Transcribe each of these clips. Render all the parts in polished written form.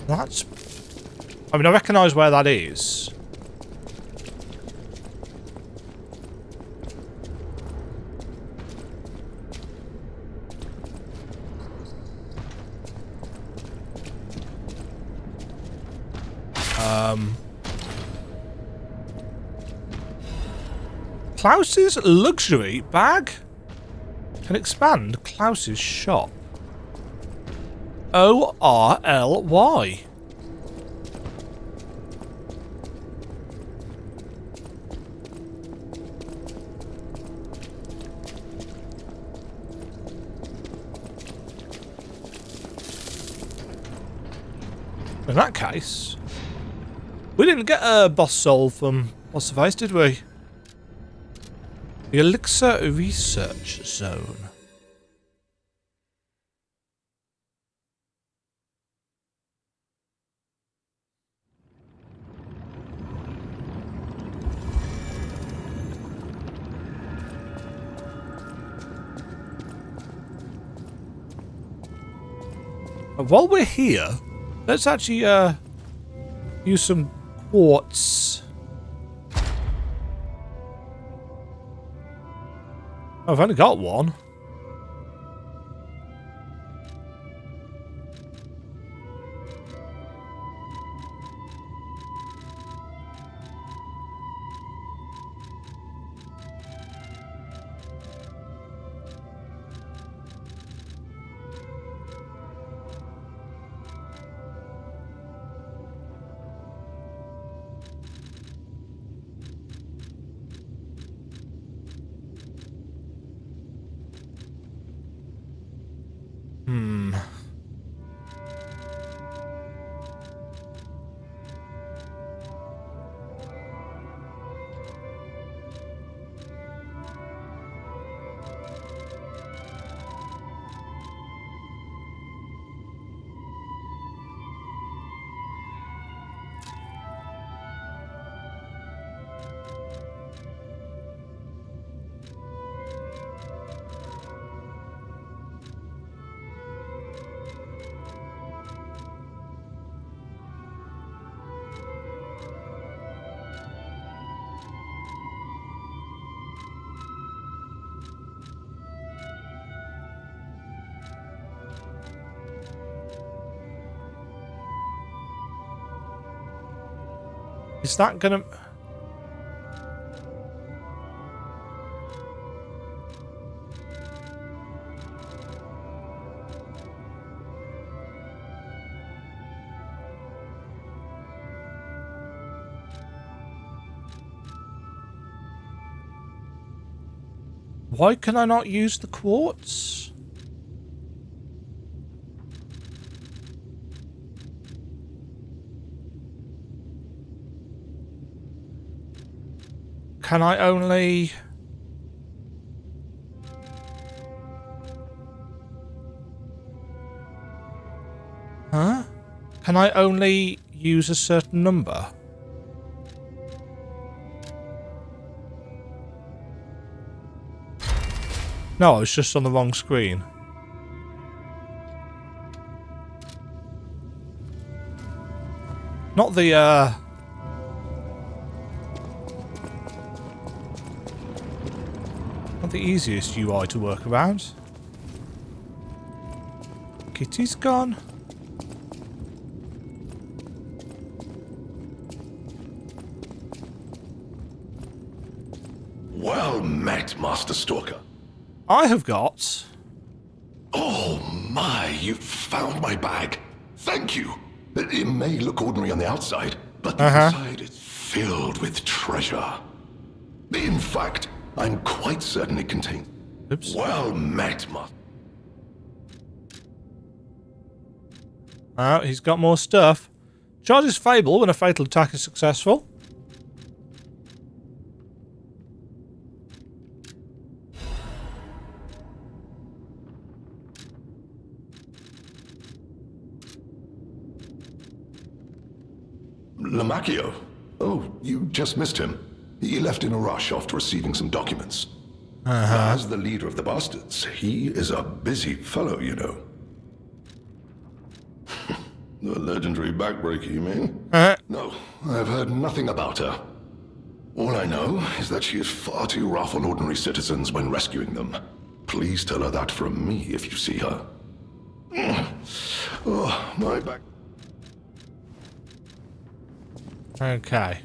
That's... I mean, I recognise where that is. Klaus's luxury bag can expand Klaus's shop. O-R-L-Y. In that case, we didn't get a boss soul from What's the Face, did we? The Elixir Research Zone. While we're here, let's actually use some quartz. I've only got one. Is that gonna... Why can I not use the quartz? Can I only... Huh? Can I only use a certain number? No, I was just on the wrong screen. Not the, not the easiest UI to work around. Kitty's gone. Well met, Master Stalker. I have got... Oh my, you found my bag. Thank you. It may look ordinary on the outside, but the inside is filled with treasure. In fact, I'm quite certain it contains... Oops. Well met, Master. He's got more stuff. Charges Fable when a fatal attack is successful. Lamacchio? Oh, you just missed him. He left in a rush after receiving some documents. As the leader of the bastards, he is a busy fellow, you know. The legendary backbreaker, you mean? No, I've heard nothing about her. All I know is that she is far too rough on ordinary citizens when rescuing them. Please tell her that from me if you see her. Oh, my back. Okay.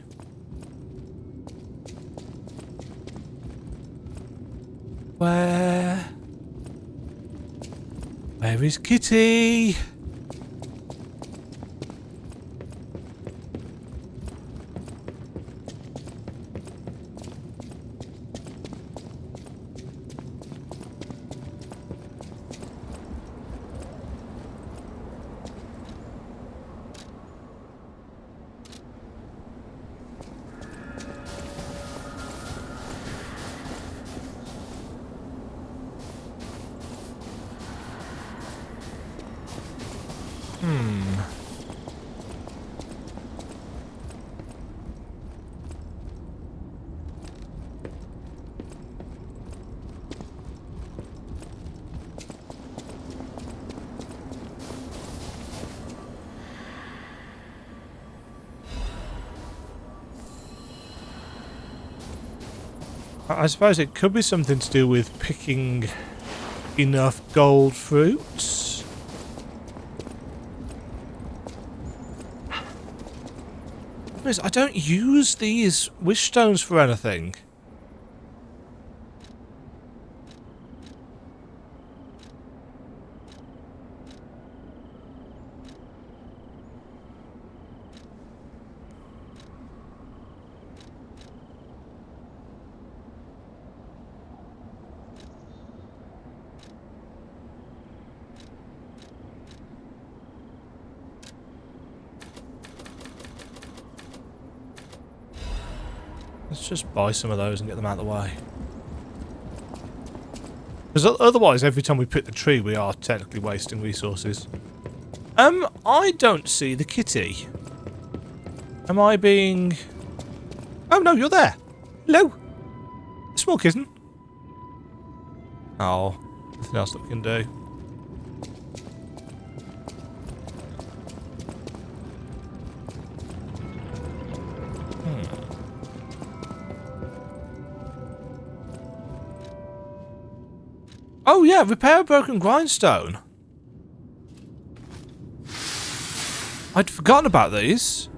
Where is Kitty? I suppose it could be something to do with picking enough gold fruits. I don't use these wish stones for anything. Let's just buy some of those and get them out of the way. Because otherwise, every time we pick the tree, we are technically wasting resources. I don't see the kitty. Am I being... Oh, no, you're there. Hello. Small kitten. Oh, nothing else that we can do. Oh yeah, repair a broken grindstone. I'd forgotten about these.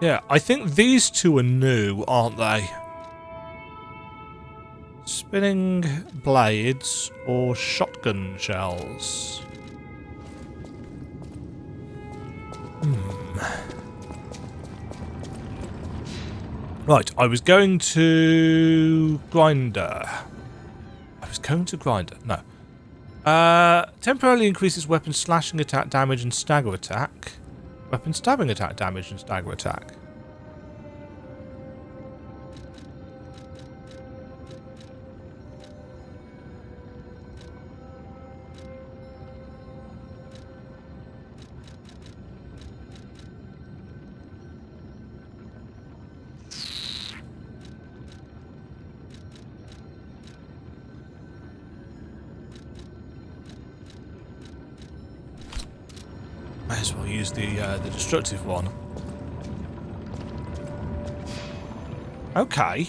Yeah, I think these two are new, aren't they? Spinning blades or shotgun shells? Right, I was going to grinder. No. Temporarily increases weapon slashing attack damage and stagger attack. Weapon stabbing attack damage and stagger attack. Might as well use the destructive one. Okay.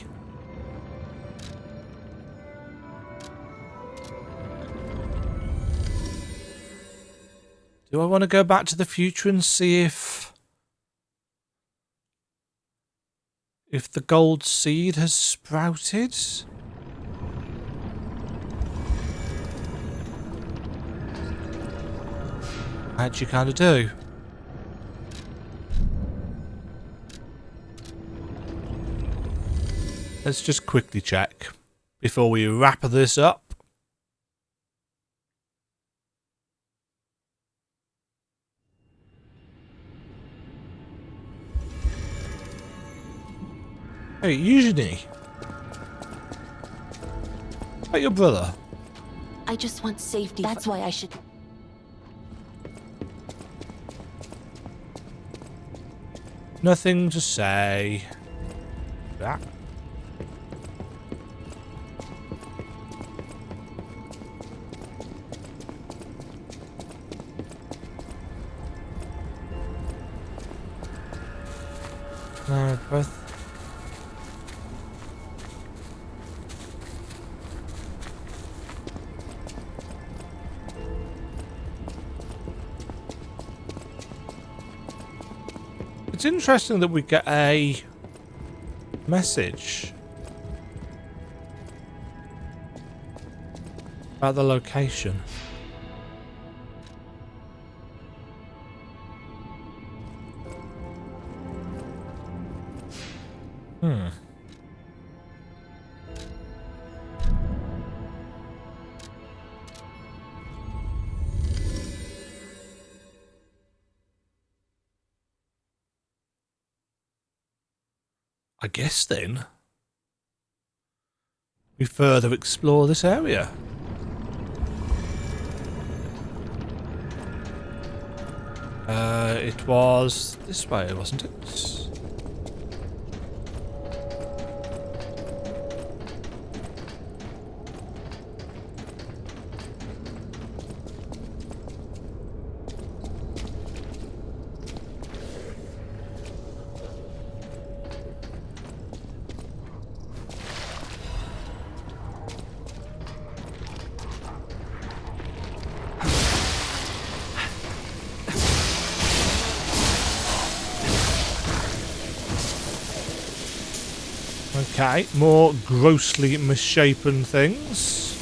Do I want to go back to the future and see if the gold seed has sprouted? Actually kind of do. Let's just quickly check before we wrap this up. Hey, Eugenie. Hey, your brother. I just want safety. That's why I should... Nothing to say. That. No, both. It's interesting that we get a message about the location. I guess then we further explore this area. It was this way, wasn't it? Okay, more grossly misshapen things.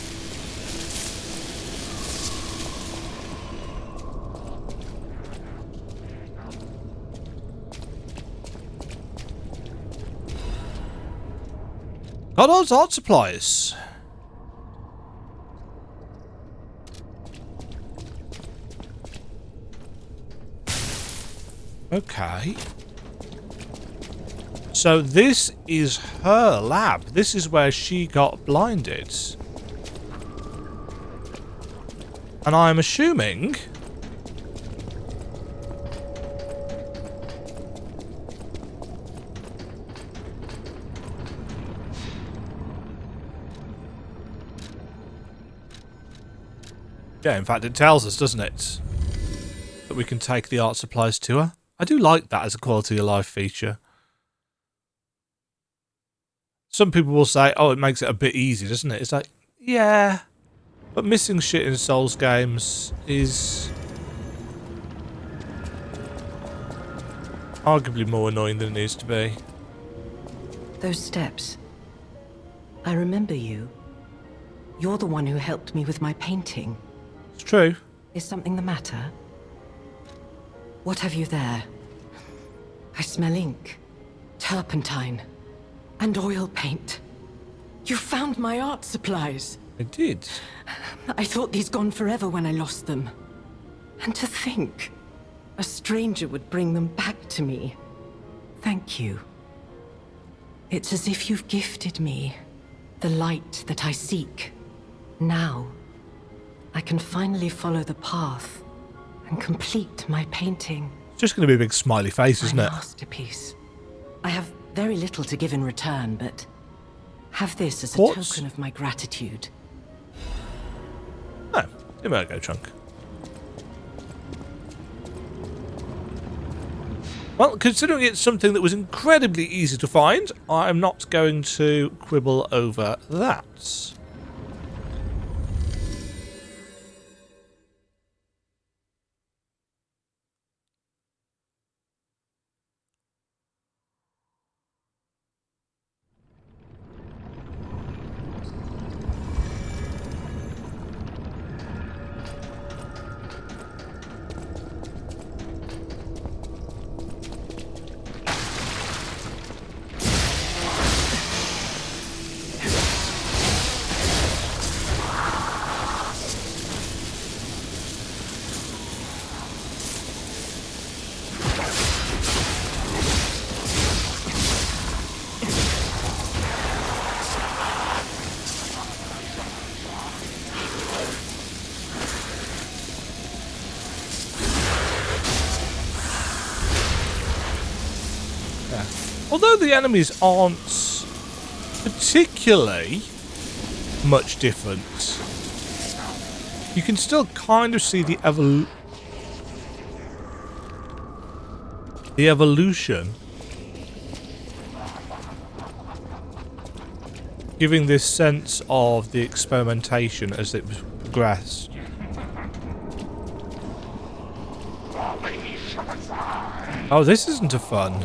GotY's art supplies. Okay. So this is her lab. This is where she got blinded. And I'm assuming... Yeah, in fact it tells us, doesn't it? That we can take the art supplies to her. I do like that as a quality of life feature. Some people will say, oh, it makes it a bit easy, doesn't it? It's like, yeah. But missing shit in Souls games is arguably more annoying than it needs to be. Those steps. I remember you. You're the one who helped me with my painting. It's true. Is something the matter? What have you there? I smell ink, turpentine, and oil paint. You found my art supplies. I did. I thought these gone forever when I lost them. And to think, a stranger would bring them back to me. Thank you. It's as if you've gifted me the light that I seek. Now, I can finally follow the path and complete my painting. It's just going to be a big smiley face, isn't My it? masterpiece. I have very little to give in return, but have this as a What? token of my gratitude. No, it might go chunk. Well, considering it's something that was incredibly easy to find, I'm not going to quibble over that. Yeah. Although the enemies aren't particularly much different, you can still kind of see the evolution, giving this sense of the experimentation as it progressed. Oh, this isn't a fun.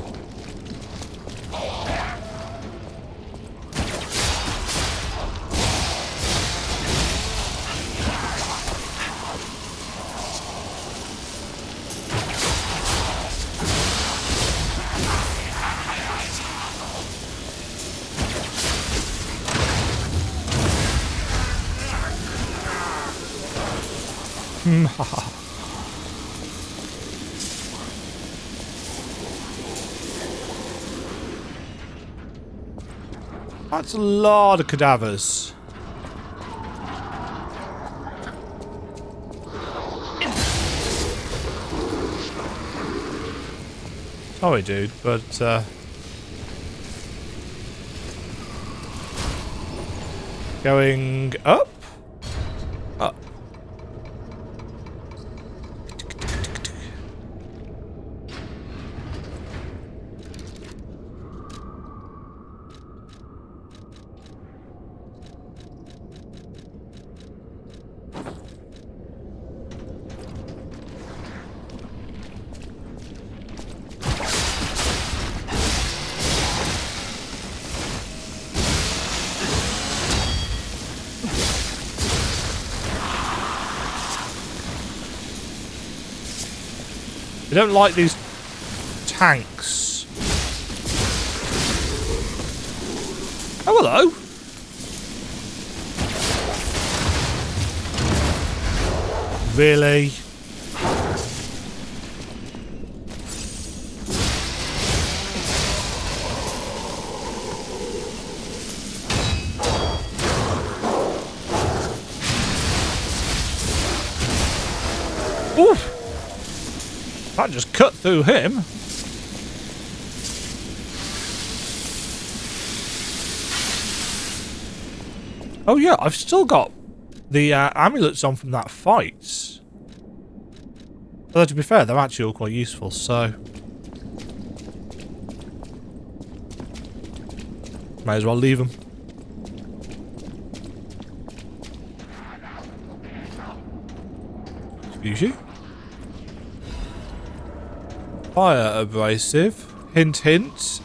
That's a lot of cadavers. Sorry, dude, but going up? Up. I don't like these tanks. Oh, hello. Really? Oof. That just cut through him. Oh yeah, I've still got the amulets on from that fight. Although to be fair, they're actually all quite useful, so... May as well leave them. Excuse you. Fire abrasive. Hint, hint.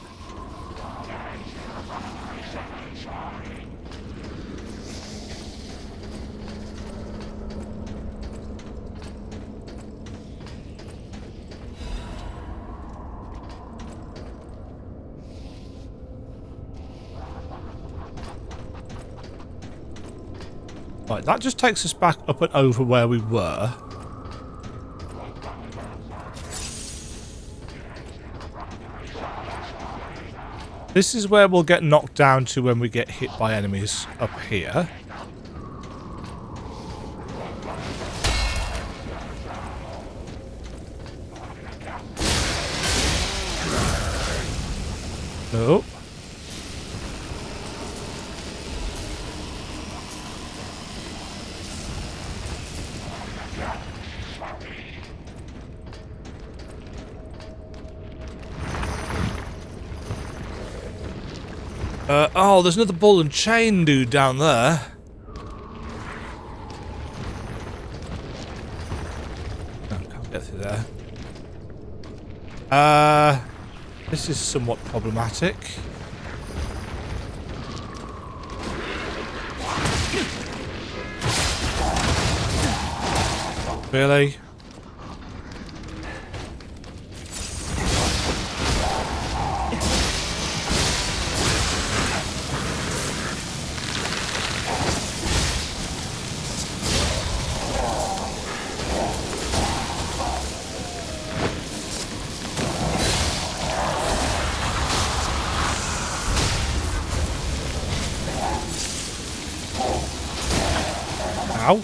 Right, that just takes us back up and over where we were. This is where we'll get knocked down to when we get hit by enemies up here. Nope. Oh, there's another ball and chain dude down there. No, can't get through there. This is somewhat problematic. Really? Ow.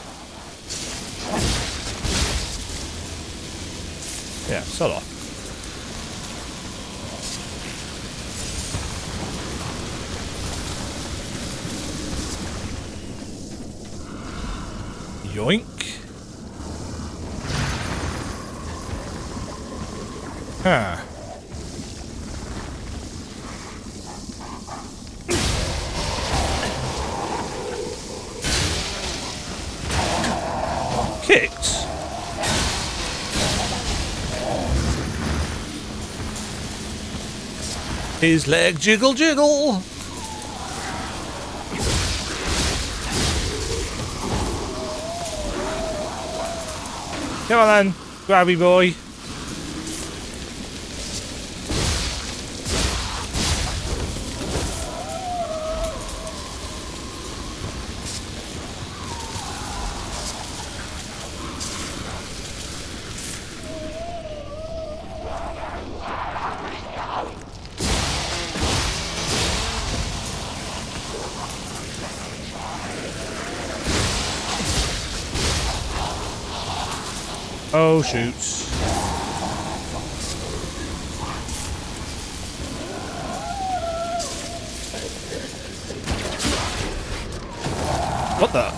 Yeah, sod off. Yoink. Huh. Kicked. His leg jiggle jiggle. Come on then, grabby boy. Oh, shoots. What the?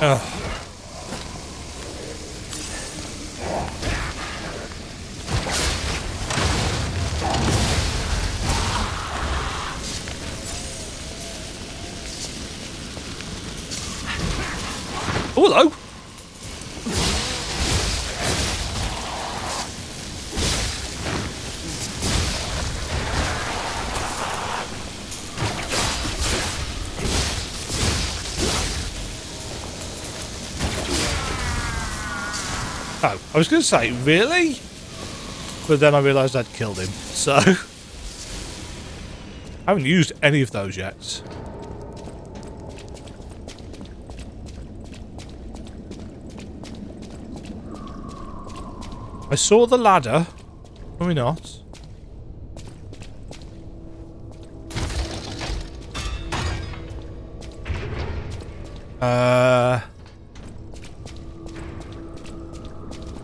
Oh. Oh, hello. Oh, I was going to say, really? But then I realised I'd killed him, so... I haven't used any of those yet. I saw the ladder. Can we not?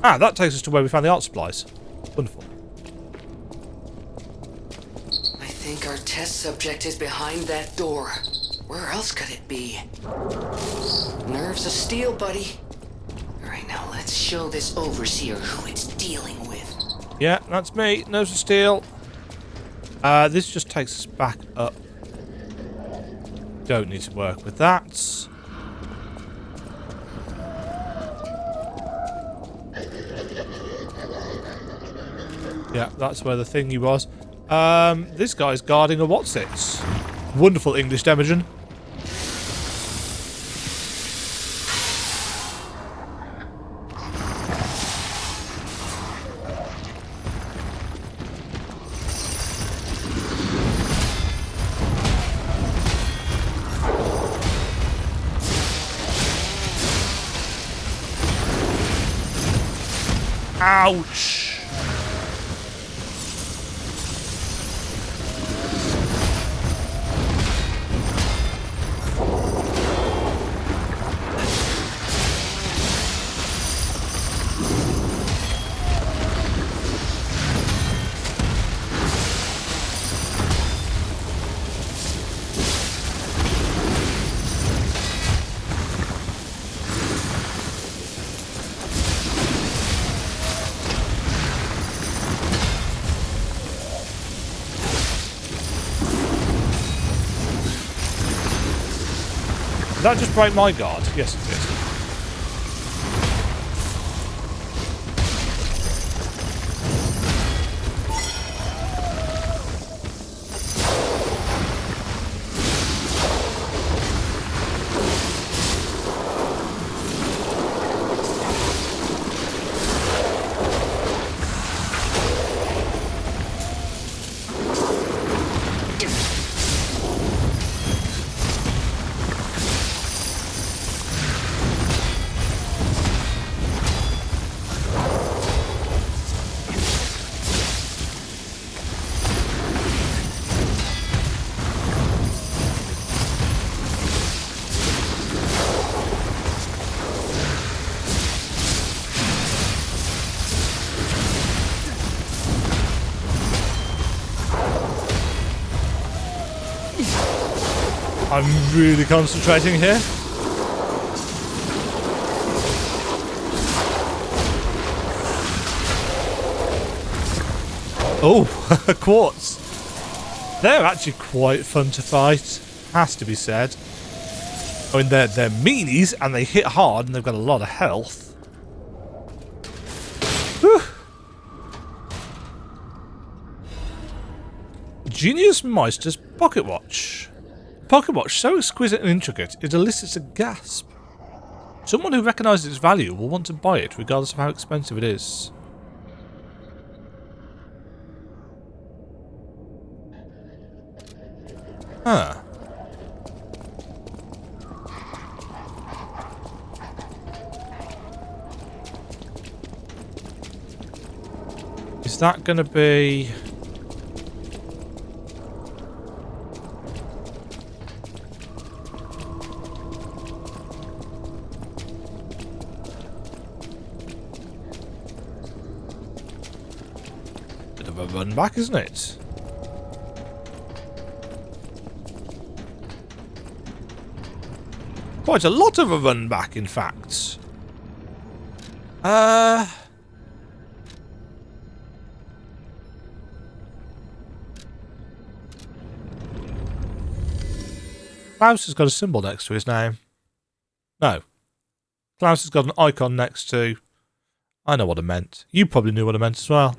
Ah, that takes us to where we found the art supplies. Wonderful. I think our test subject is behind that door. Where else could it be? Nerves of steel, buddy. Alright, now let's show this overseer who it's dealing with. Yeah, that's me. Nose of steel. This just takes us back up. Don't need to work with that. Yeah, that's where the thingy was. This guy's guarding a what's-its. Wonderful English Demajen. Ouch! Did that just break my guard? Yes, it did. I'm really concentrating here. Oh, quartz. They're actually quite fun to fight, has to be said. I mean, they're meanies and they hit hard and they've got a lot of health. Whew. Genius Meister's pocket watch. Pocket watch, so exquisite and intricate, it elicits a gasp. Someone who recognises its value will want to buy it, regardless of how expensive it is. Huh. Is that going to be... bit of a run back, isn't it? Quite a lot of a run back, in fact. Klaus has got a symbol next to his name. No. Klaus has got an icon next to... I know what I meant. You probably knew what I meant as well.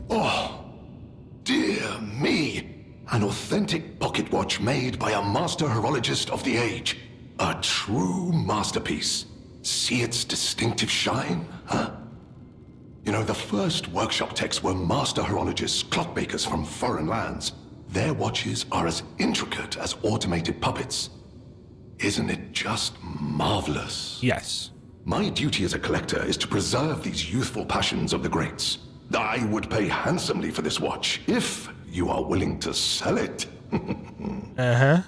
Oh, dear me. An authentic pocket watch made by a master horologist of the age. A true masterpiece. See its distinctive shine, huh? You know, the first workshop techs were master horologists, clockmakers from foreign lands. Their watches are as intricate as automated puppets. Isn't it just marvelous? Yes. My duty as a collector is to preserve these youthful passions of the greats. I would pay handsomely for this watch, if you are willing to sell it. Uh-huh.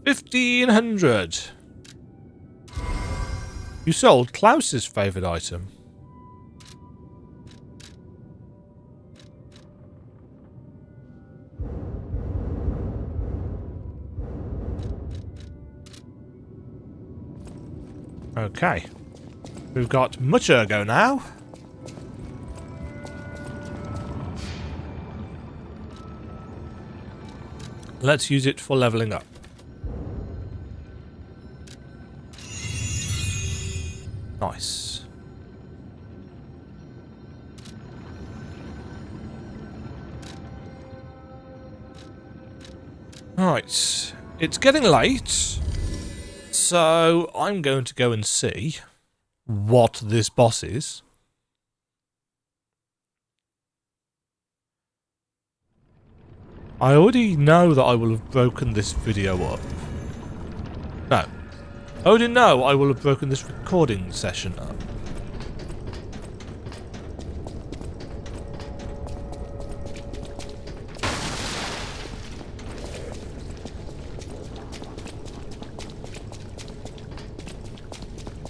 1,500. You sold Klaus's favourite item. Okay. We've got much ergo now. Let's use it for levelling up. Nice. Right. It's getting late, so I'm going to go and see what this boss is. I already know that I will have broken this video up. No. I already know I will have broken this recording session up.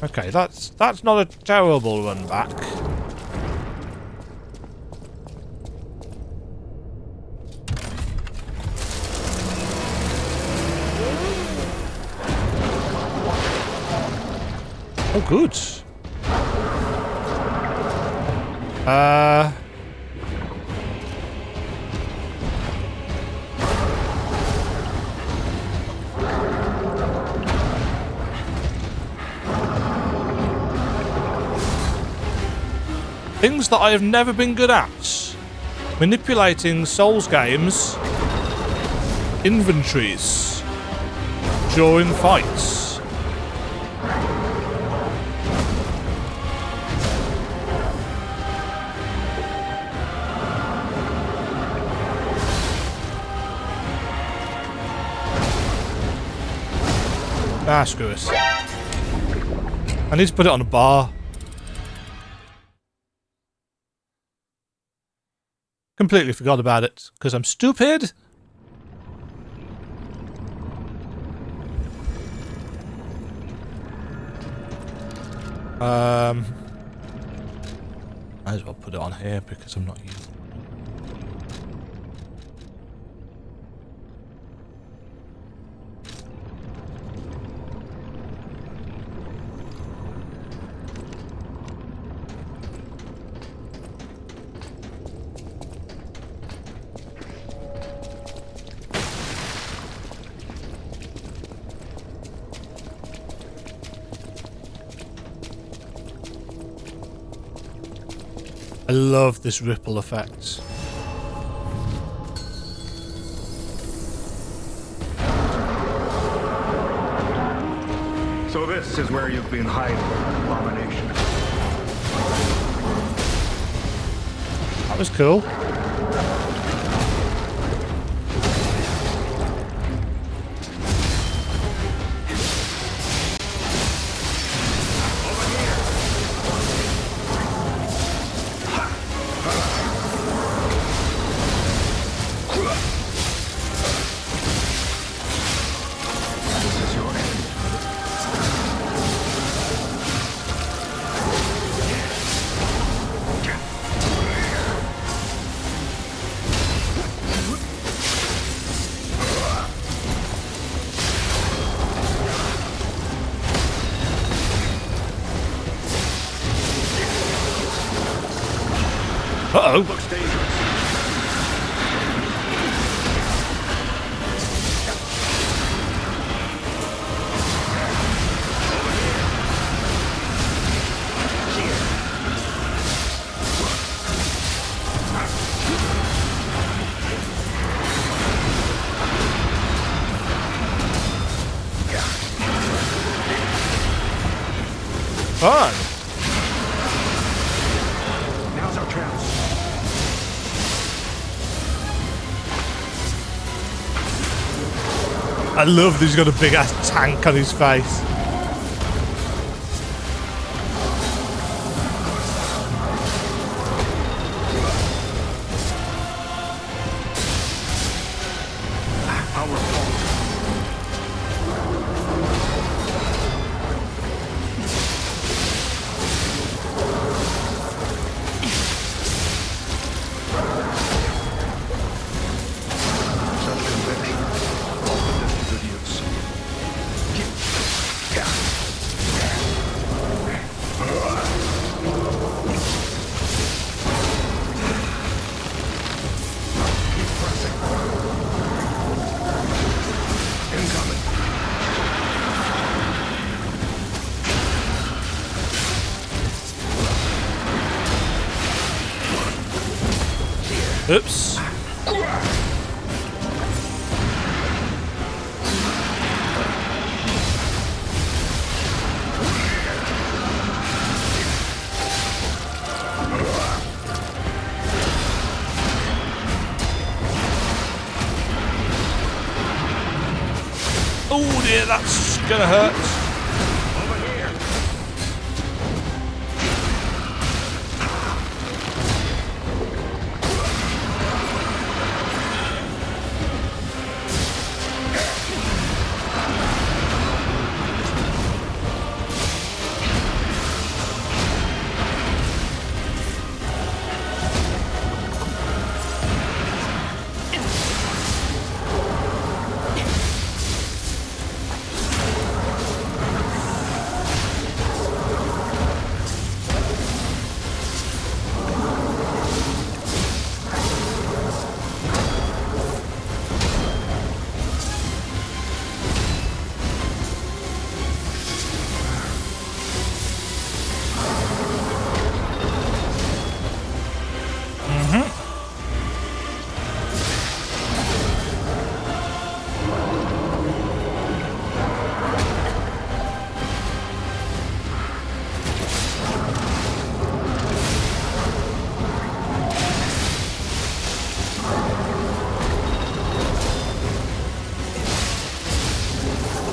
Okay, that's not a terrible run back. Oh, good. Things that I have never been good at. Manipulating Souls games inventories during fights. Ah, screw it. I need to put it on a bar. Completely forgot about it, because I'm stupid. Might as well put it on here, because I'm not using it. love this ripple effect. So this is where you've been hiding, Abomination. That was cool. Uh-oh. Looks dangerous. Fun. Now's our chance. I love that he's got a big ass tank on his face. Oops. Oh dear, that's gonna hurt.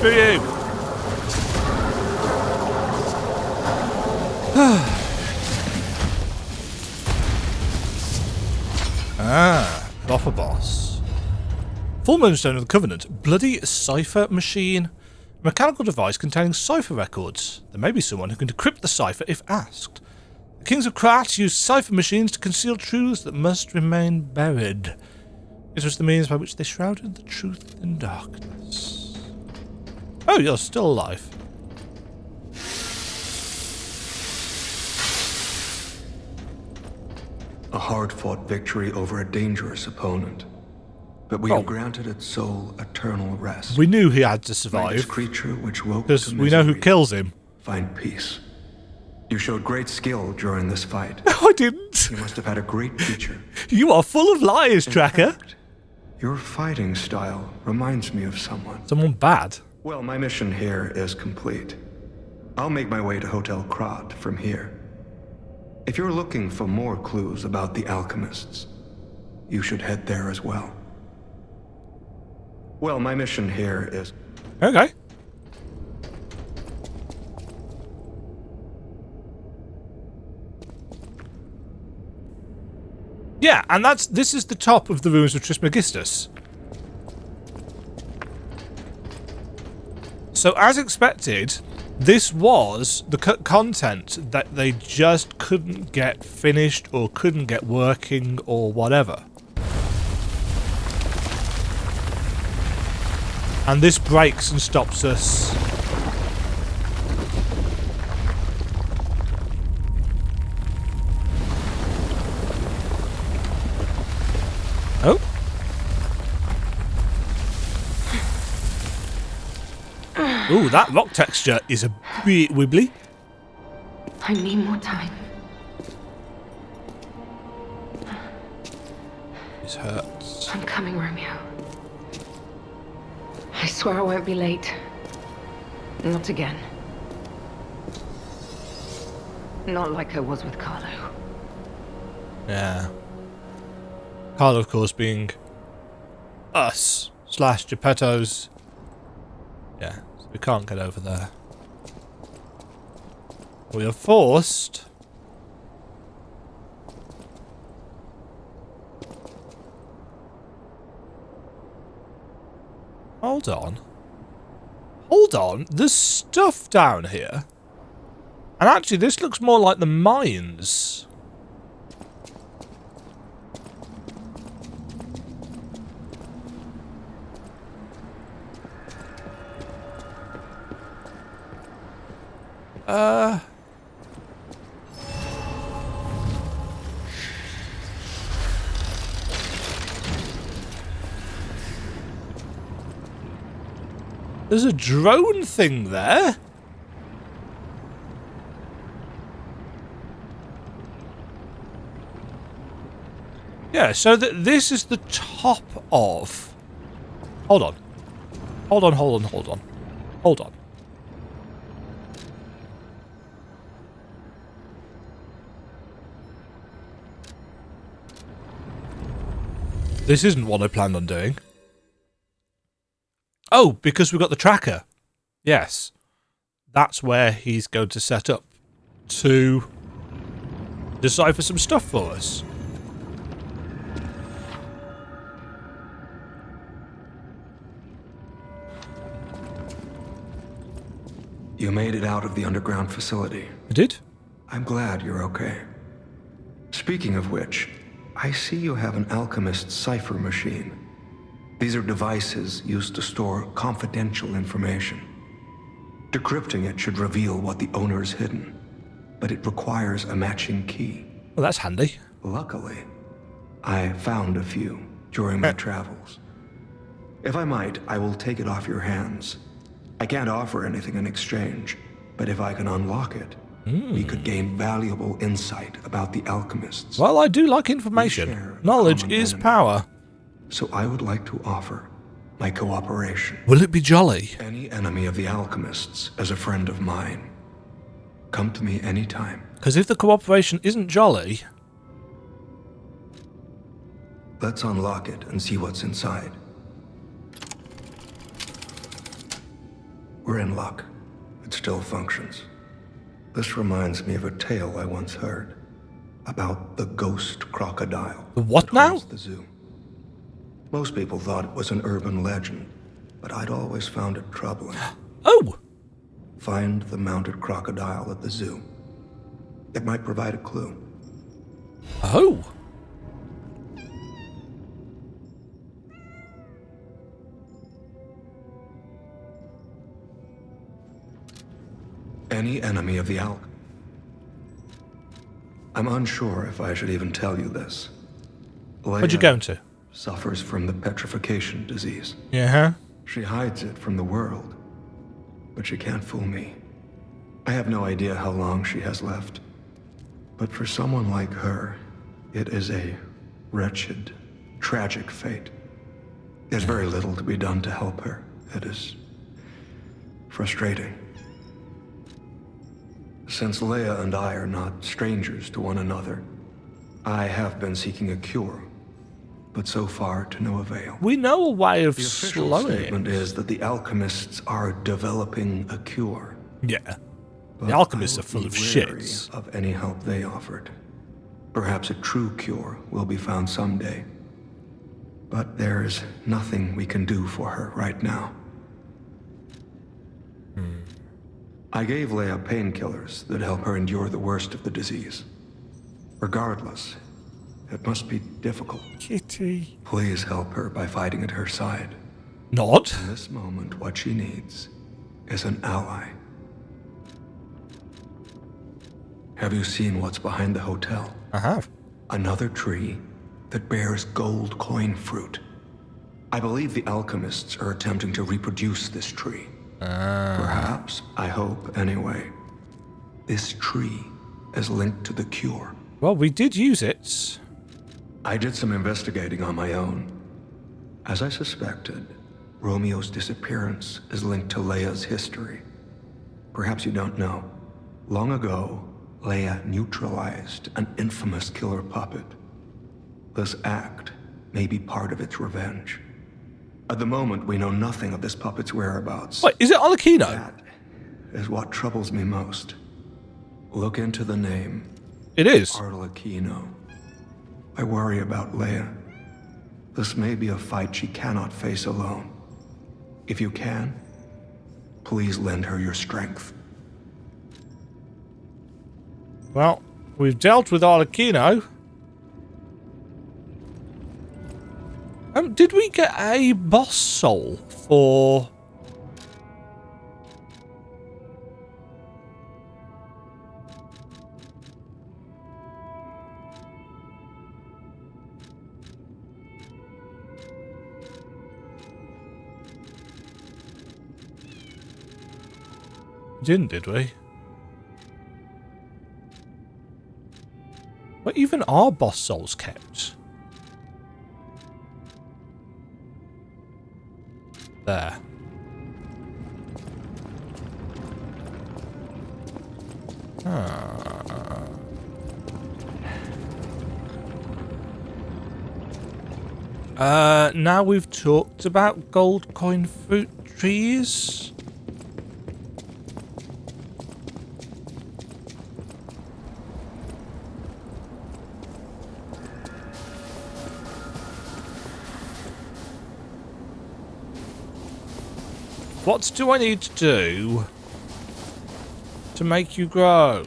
For you. Proper boss. Full Moonstone of the Covenant. Bloody cipher machine. A mechanical device containing cipher records. There may be someone who can decrypt the cipher if asked. The kings of Krat used cipher machines to conceal truths that must remain buried. It was the means by which they shrouded the truth in darkness. Oh, you're still alive. A hard-fought victory over a dangerous opponent. But we have granted its soul eternal rest. We knew he had to May this survive. creature which woke Because to we know who misery kills him. find peace. You showed great skill during this fight. I didn't. You must have had a great teacher. You are full of lies, Tracker. Your fighting style reminds me of someone. Someone bad. Well, my mission here is complete. I'll make my way to Hotel Krat from here. If you're looking for more clues about the alchemists, you should head there as well. Well, my mission here is... Okay. Yeah, and this is the top of the ruins of Trismegistus. So, as expected, this was the content that they just couldn't get finished or couldn't get working or whatever. And this breaks and stops us. Oh. Ooh, that rock texture is a bit wibbly. I need more time. This hurts. I'm coming, Romeo. I swear I won't be late. Not again. Not like I was with Carlo. Yeah. Carlo, of course, being us / Geppetto's. Yeah, so we can't get over there. We are forced. Hold on. Hold on. There's stuff down here. And actually, this looks more like the mines. There's a drone thing there. Yeah, so this is the top of... Hold on. Hold on, hold on, hold on. Hold on. This isn't what I planned on doing. Oh, because we've got the tracker. Yes. That's where he's going to set up to decipher some stuff for us. You made it out of the underground facility. I did? I'm glad you're okay. Speaking of which, I see you have an alchemist cipher machine. These are devices used to store confidential information. Decrypting it should reveal what the owner's hidden, but it requires a matching key. Well, that's handy. Luckily, I found a few during my travels. If I might, I will take it off your hands. I can't offer anything in exchange, but if I can unlock it, we could gain valuable insight about the alchemists. Well, I do like information. Knowledge is power. So I would like to offer my cooperation. Will it be jolly? Any enemy of the alchemists as a friend of mine. Come to me anytime. Because if the cooperation isn't jolly... Let's unlock it and see what's inside. We're in luck. It still functions. This reminds me of a tale I once heard about the ghost crocodile. The what that now? haunts the zoo. Most people thought it was an urban legend, but I'd always found it troubling. Oh! Find the mounted crocodile at the zoo. It might provide a clue. Oh! Any enemy of the alchemist. I'm unsure if I should even tell you this. Where'd you go to? Suffers from the petrification disease. Yeah, huh? She hides it from the world, but she can't fool me. I have no idea how long she has left. But for someone like her, it is a wretched, tragic fate. There's very little to be done to help her. It is frustrating. Since Leia and I are not strangers to one another, I have been seeking a cure, but so far to no avail. We know a way of The official slowing statement it. is that the alchemists are developing a cure. Yeah. But The alchemists I are full would of be wary shits. of any help they offered. Perhaps a true cure will be found someday. But there is nothing we can do for her right now. I gave Leia painkillers that help her endure the worst of the disease. Regardless, it must be difficult. Kitty. Please help her by fighting at her side. Not. In this moment, what she needs is an ally. Have you seen what's behind the hotel? I have. Another tree that bears gold coin fruit. I believe the alchemists are attempting to reproduce this tree. Perhaps, I hope anyway, this tree is linked to the cure. Well, we did use it. I did some investigating on my own. As I suspected, Romeo's disappearance is linked to Leia's history. Perhaps you don't know. Long ago, Leia neutralized an infamous killer puppet. This act may be part of its revenge. At the moment, we know nothing of this puppet's whereabouts. Wait, is it Arlecchino? That is what troubles me most. Look into the name. It is. Arlecchino. I worry about Leia. This may be a fight she cannot face alone. If you can, please lend her your strength. Well, we've dealt with Arlecchino. Did we get a boss soul for... Didn't, did we? But even our boss souls kept. There. Now we've talked about gold coin fruit trees. What do I need to do to make you grow?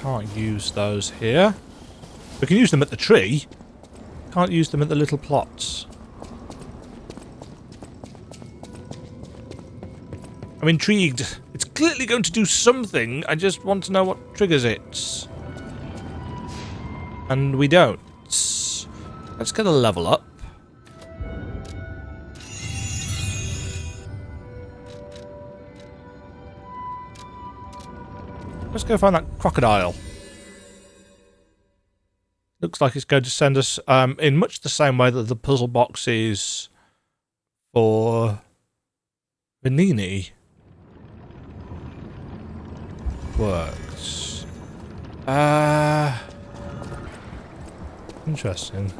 Can't use those here. We can use them at the tree. Can't use them at the little plots. I'm intrigued. It's clearly going to do something. I just want to know what triggers it. And we don't. Let's get a level up. Let's go find that crocodile. Looks like it's going to send us in much the same way that the puzzle box is for Venini. Works. Interesting.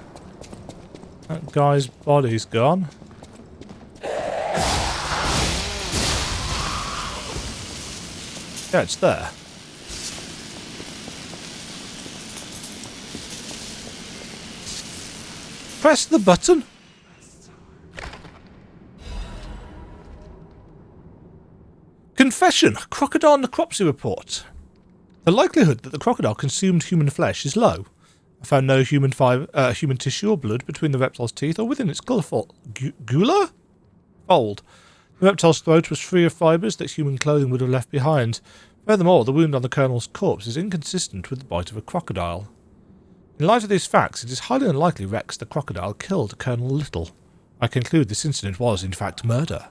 That guy's body's gone. Yeah, it's there. Press the button. Confession. Crocodile necropsy report. The likelihood that the crocodile consumed human flesh is low. I found no human tissue or blood between the reptile's teeth or within its gullifold. Gula? Fold. The reptile's throat was free of fibres that human clothing would have left behind. Furthermore, the wound on the Colonel's corpse is inconsistent with the bite of a crocodile. In light of these facts, it is highly unlikely Rex the crocodile killed Colonel Little. I conclude this incident was, in fact, murder.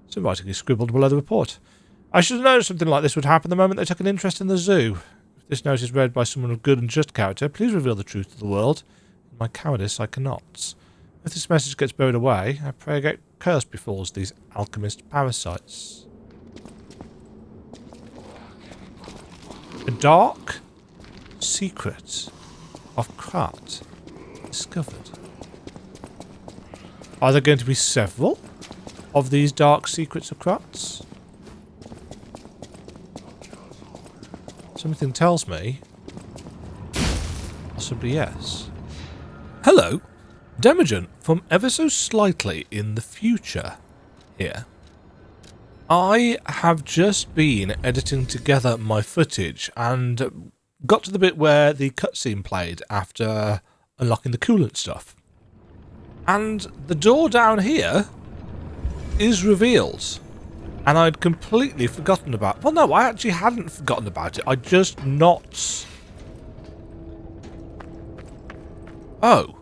So writing is scribbled below the report. I should have known something like this would happen the moment they took an interest in the zoo. If this note is read by someone of good and just character, please reveal the truth to the world. In my cowardice, I cannot. If this message gets buried away, I pray a great curse befalls these alchemist parasites. A dark secret of Krat discovered. Are there going to be several of these dark secrets of Krat's? Something tells me possibly yes. Hello, Demajen from ever so slightly in the future here. I have just been editing together my footage and got to the bit where the cutscene played after unlocking the coolant stuff. And the door down here is revealed. And I'd completely forgotten about... Well, no, I actually hadn't forgotten about it. I'd just not... Oh.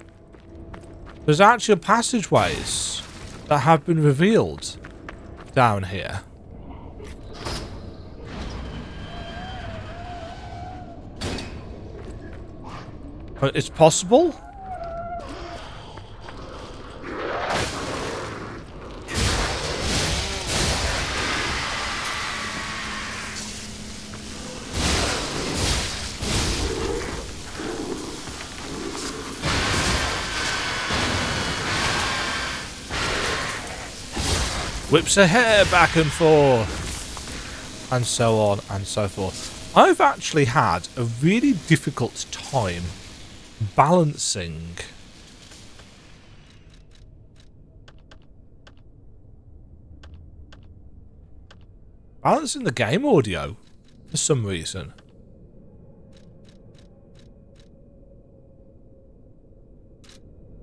There's actual passageways that have been revealed down here. But it's possible? Whips her hair back and forth, and so on and so forth. I've actually had a really difficult time balancing the game audio for some reason.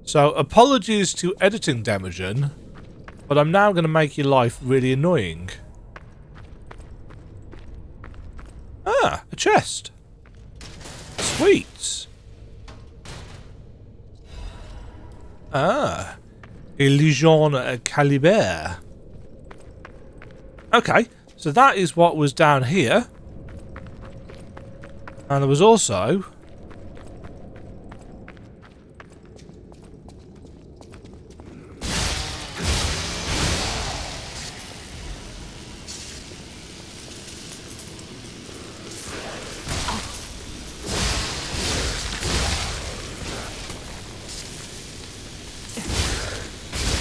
So apologies to editing Demajen, but I'm now going to make your life really annoying. Ah, a chest. Sweet. Ah, a Legion Caliber. Okay, so that is what was down here. And there was also...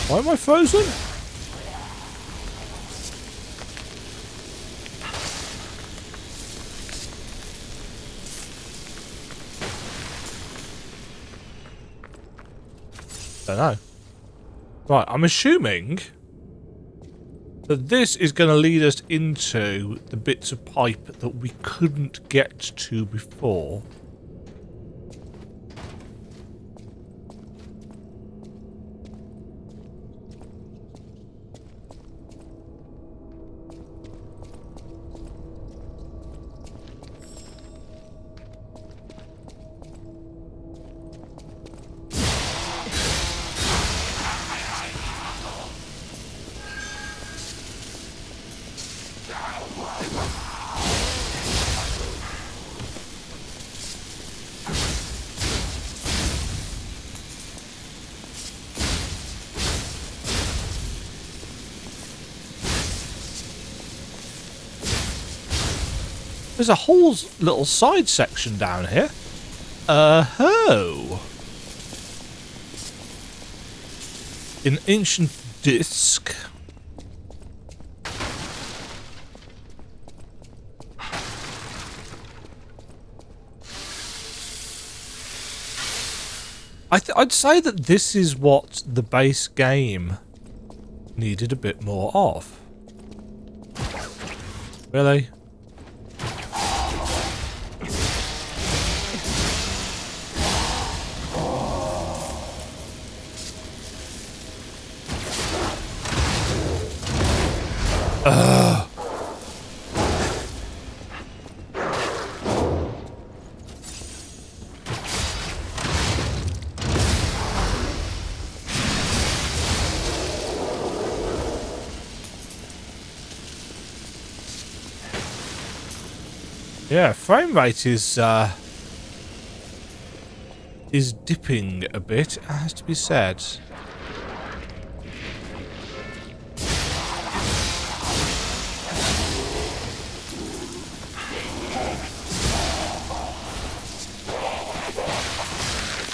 Why am I frozen? Don't know. Right, I'm assuming that this is going to lead us into the bits of pipe that we couldn't get to before. There's a whole little side section down here. Oh. An ancient disc. I'd say that this is what the base game needed a bit more of. Really? Yeah, frame rate is dipping a bit, it has to be said.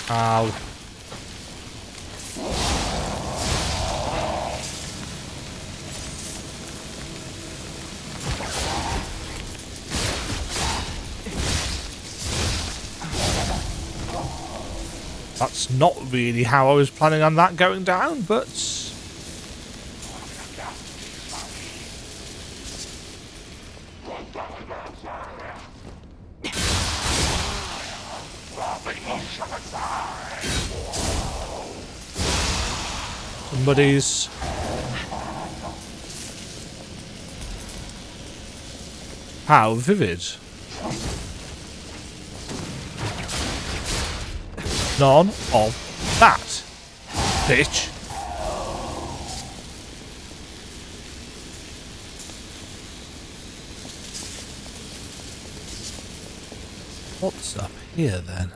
Ow. That's not really how I was planning on that going down, but... Somebody's... How vivid. None of that, bitch. What's up here then?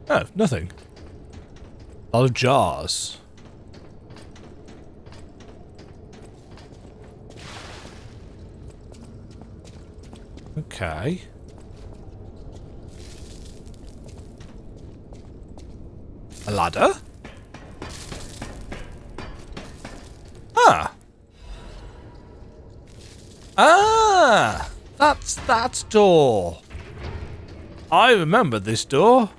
Oh, nothing. A lot of jars. Okay. A ladder? Ah. Ah! That's that door. I remember this door.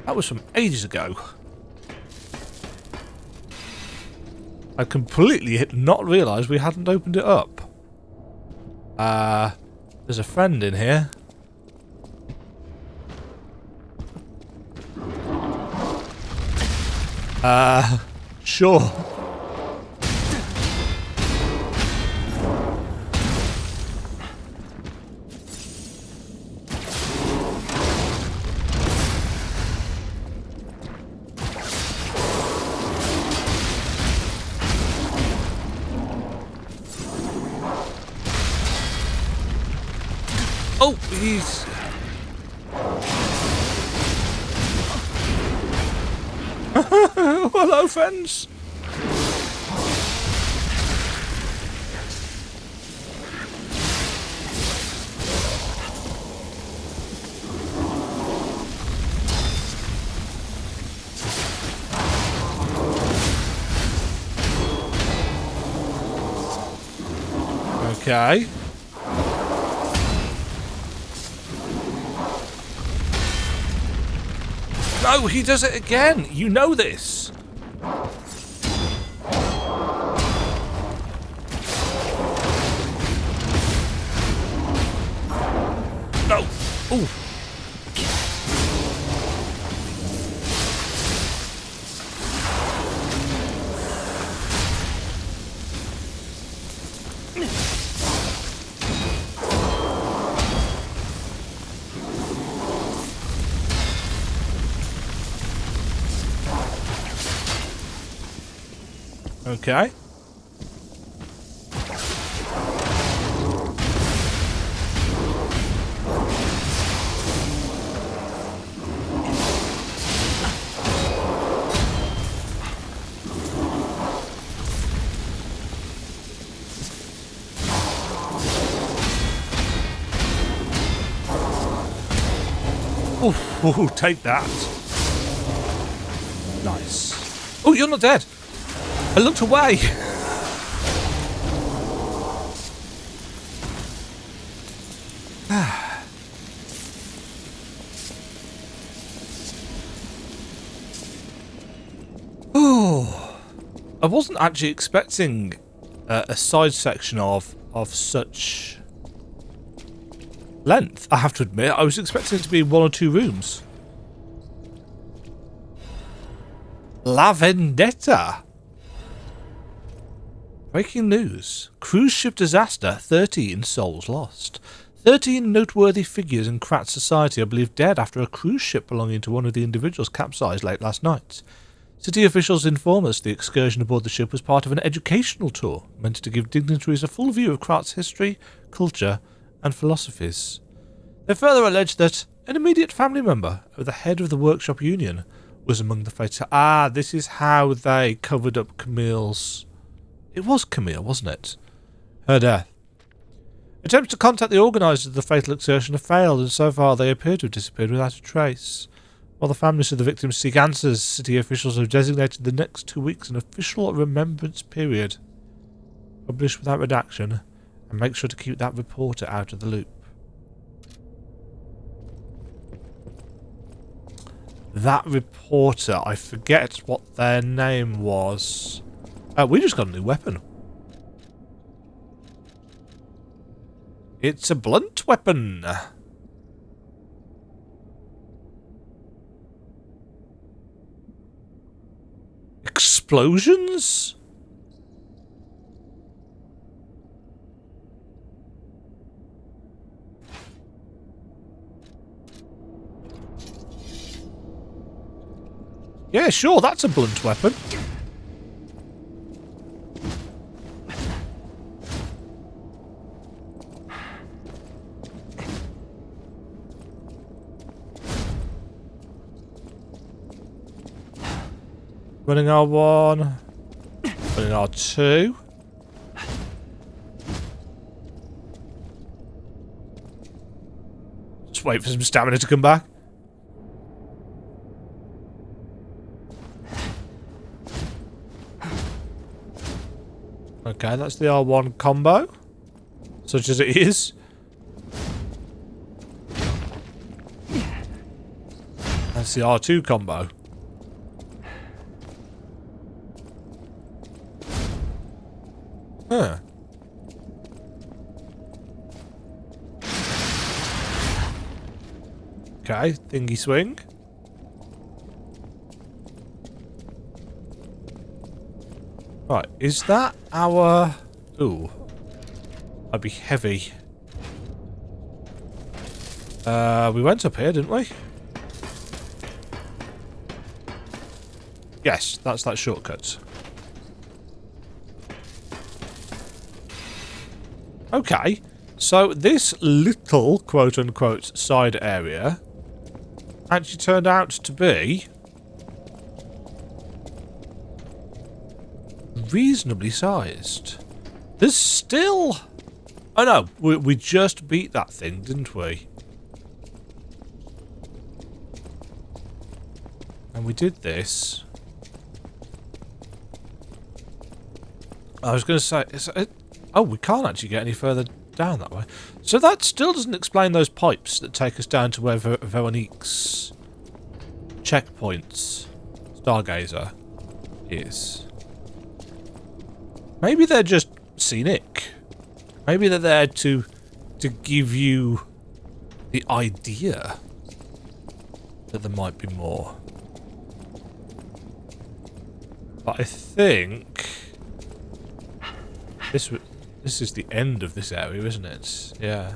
That was from ages ago. I completely had not realised we hadn't opened it up. There's a friend in here. Sure. Oh, he's... Hello, friends. Okay. No, he does it again. You know this. No. Ooh. Okay. Ooh, take that. Nice. Oh, you're not dead. I looked away. Oh, I wasn't actually expecting a side section of such length. I have to admit, I was expecting it to be 1 or 2 rooms. La Vendetta. Breaking news. Cruise ship disaster, 13 souls lost. 13 noteworthy figures in Krat society are believed dead after a cruise ship belonging to one of the individuals capsized late last night. City officials inform us the excursion aboard the ship was part of an educational tour meant to give dignitaries a full view of Krat's history, culture, and philosophies. They further allege that an immediate family member of the head of the workshop union was among the fatal. Ah, this is how they covered up Camille's... It was Camille, wasn't it? Her death. Attempts to contact the organisers of the fatal excursion have failed, and so far they appear to have disappeared without a trace. While the families of the victims seek answers, city officials have designated the next 2 weeks an official remembrance period. Publish without redaction, and make sure to keep that reporter out of the loop. That reporter, I forget what their name was. We just got a new weapon. It's a blunt weapon. Explosions? Yeah, sure, that's a blunt weapon. Running R1. Running R2. Just wait for some stamina to come back. Okay, that's the R1 combo. Such as it is. That's the R2 combo. Huh. Okay, thingy swing. Right, is that our... Ooh. That'd be heavy. We went up here, didn't we? Yes, that's that shortcut. Okay, so this little quote-unquote side area actually turned out to be reasonably sized. There's still... Oh no, we just beat that thing, didn't we? And we did this. I was going to say... Oh, we can't actually get any further down that way. So that still doesn't explain those pipes that take us down to where Veronique's checkpoints Stargazer is. Maybe they're just scenic. Maybe they're there to give you the idea that there might be more. But I think this is the end of this area, isn't it? Yeah.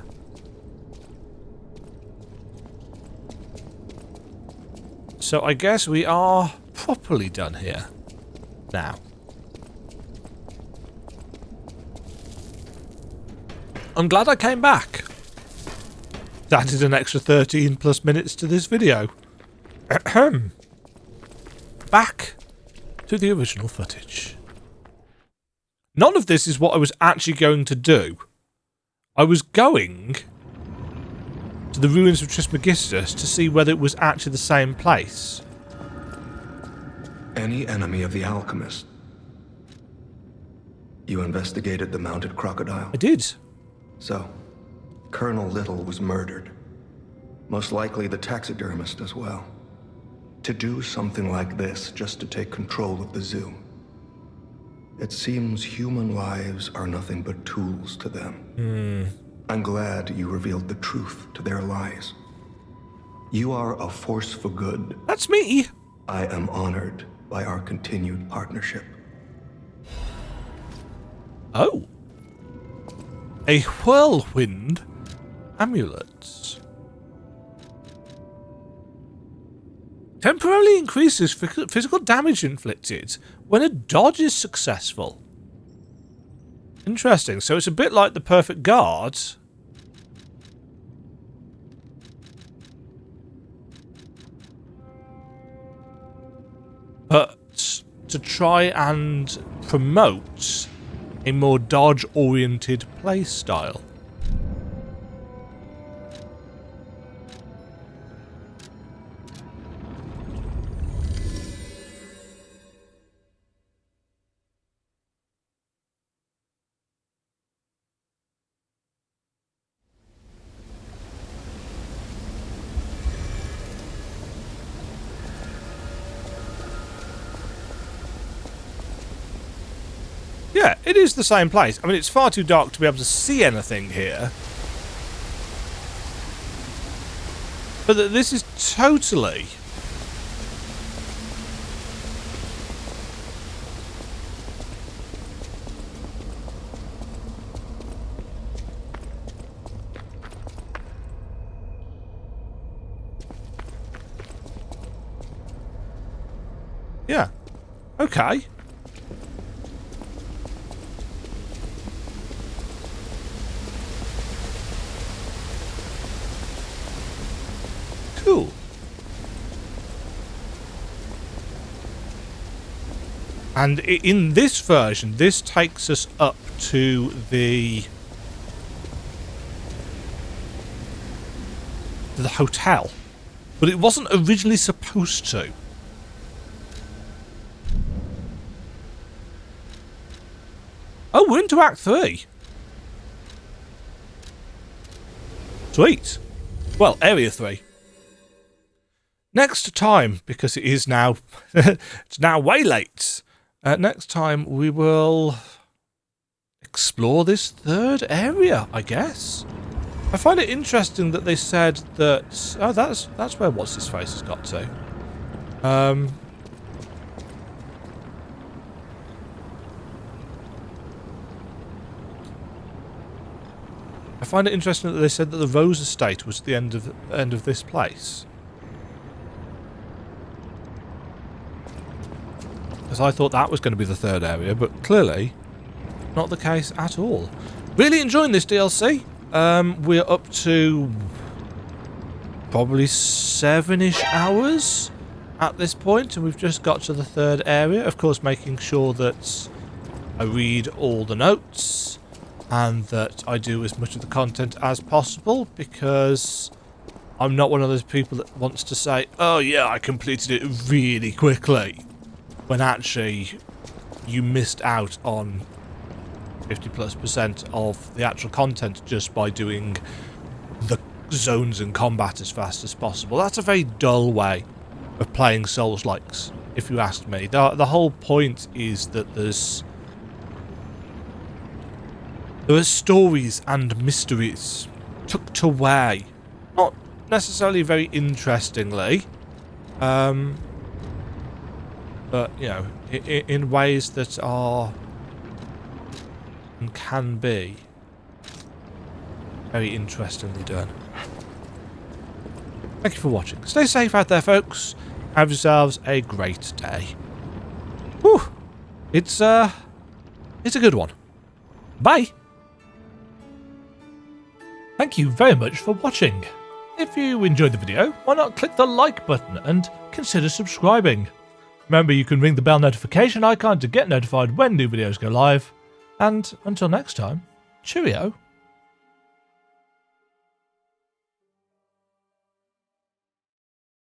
So I guess we are properly done here now. I'm glad I came back. That is an extra 13 plus minutes to this video. Back to the original footage. None of this is what I was actually going to do. I was going to the ruins of Trismegistus to see whether it was actually the same place. Any enemy of the alchemist? You investigated the mounted crocodile? I did. So, Colonel Little was murdered. Most likely the taxidermist as well. To do something like this just to take control of the zoo. It seems human lives are nothing but tools to them. I'm glad you revealed the truth to their lies. You are a force for good. That's me. I am honored by our continued partnership. Oh. A whirlwind amulet. Temporarily increases physical damage inflicted when a dodge is successful. Interesting. So it's a bit like the Perfect Guard. But to try and promote a more dodge-oriented play style. Yeah, it is the same place. I mean, it's far too dark to be able to see anything here. But this is totally... Yeah. Okay. Cool. And in this version, this takes us up to the hotel, but it wasn't originally supposed to. Oh, we're into Act 3. Sweet. Well, Area 3. Next time, because it is now, it's now way late. Next time we will explore this third area, I guess. I find it interesting that they said that. Oh, that's where what's his face has got to. I find it interesting that they said that the Rose Estate was at the end of this place. Because I thought that was going to be the third area, but clearly not the case at all. Really enjoying this DLC. We're up to probably 7-ish hours at this point, and we've just got to the third area. Of course, making sure that I read all the notes and that I do as much of the content as possible, because I'm not one of those people that wants to say, oh yeah, I completed it really quickly, when actually you missed out on 50+% of the actual content just by doing the zones and combat as fast as possible. That's a very dull way of playing Souls-likes, if you ask me. The whole point is that there are stories and mysteries tucked away, not necessarily very interestingly, but, you know, in ways that are and can be very interestingly done. Thank you for watching. Stay safe out there, folks. Have yourselves a great day. Whew. It's a good one. Bye. Thank you very much for watching. If you enjoyed the video, why not click the like button and consider subscribing. Remember, you can ring the bell notification icon to get notified when new videos go live. And until next time, cheerio.